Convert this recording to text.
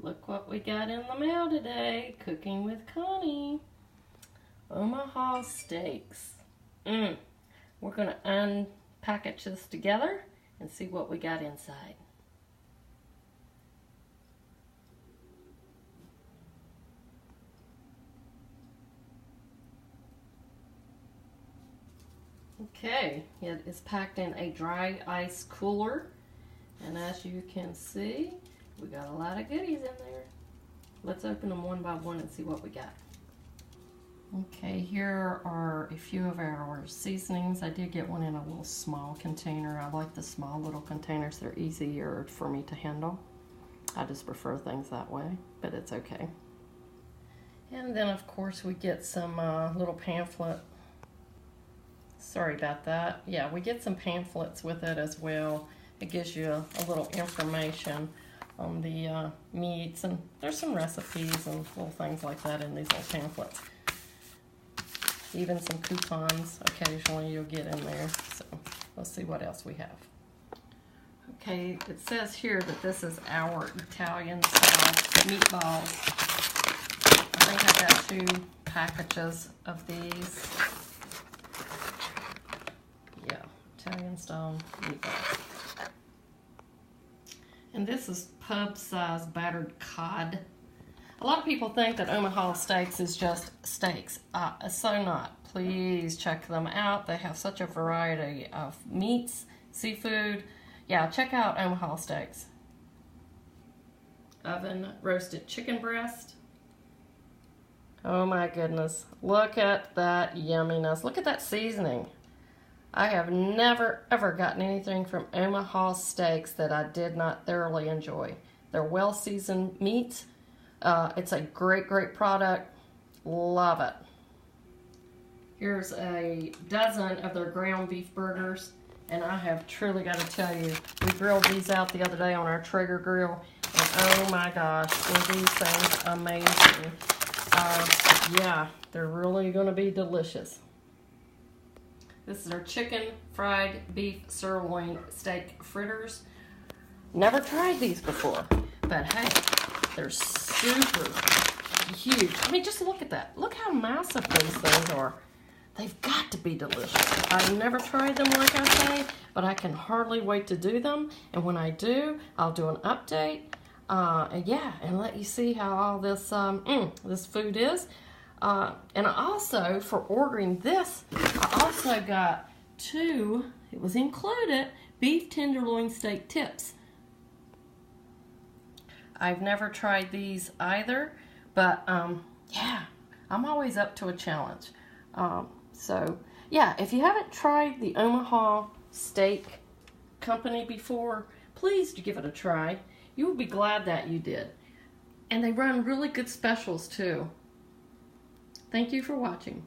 Look what we got in the mail today. Cooking with Connie. Omaha Steaks. We're going to unpackage this together and see what we got inside. Okay, it is packed in a dry ice cooler, and as you can see, we got a lot of goodies in there. Let's open them one by one and see what we got. Okay, here are a few of our seasonings. I did get one in a little small container. I like the small little containers. They're easier for me to handle. I just prefer things that way, but it's okay. And then of course we get some little pamphlet. Sorry about that. Yeah, we get some pamphlets with it as well. It gives you a little information on the meats, and there's some recipes and little things like that in these little pamphlets. Even some coupons occasionally you'll get in there. So let's see what else we have. Okay, it says here that this is our Italian style meatballs. I think I got 2 packages of these. Yeah, Italian style meatballs. And this is pub-sized battered cod. A lot of people think that Omaha Steaks is just steaks. So not. Please check them out. They have such a variety of meats, seafood. Yeah, check out Omaha Steaks. Oven roasted chicken breast. Oh my goodness. Look at that yumminess. Look at that seasoning. I have never ever gotten anything from Omaha Steaks that I did not thoroughly enjoy. They're well seasoned meats. It's a great product. Love it. Here's a dozen of their ground beef burgers, and I have truly got to tell you, we grilled these out the other day on our Traeger grill, and oh my gosh, were these things amazing. Yeah, they're really going to be delicious. This is our chicken fried beef sirloin steak fritters. Never tried these before, but hey, they're super huge. I mean, just look at that. Look how massive these things are. They've got to be delicious. I've never tried them, like I say, but I can hardly wait to do them. And when I do, I'll do an update. And yeah, and let you see how all this this food is. And I also, for ordering this, I also got 2, it was included, beef tenderloin steak tips. I've never tried these either, but yeah, I'm always up to a challenge. So yeah, if you haven't tried the Omaha Steak Company before, please give it a try. You will be glad that you did. And they run really good specials too. Thank you for watching.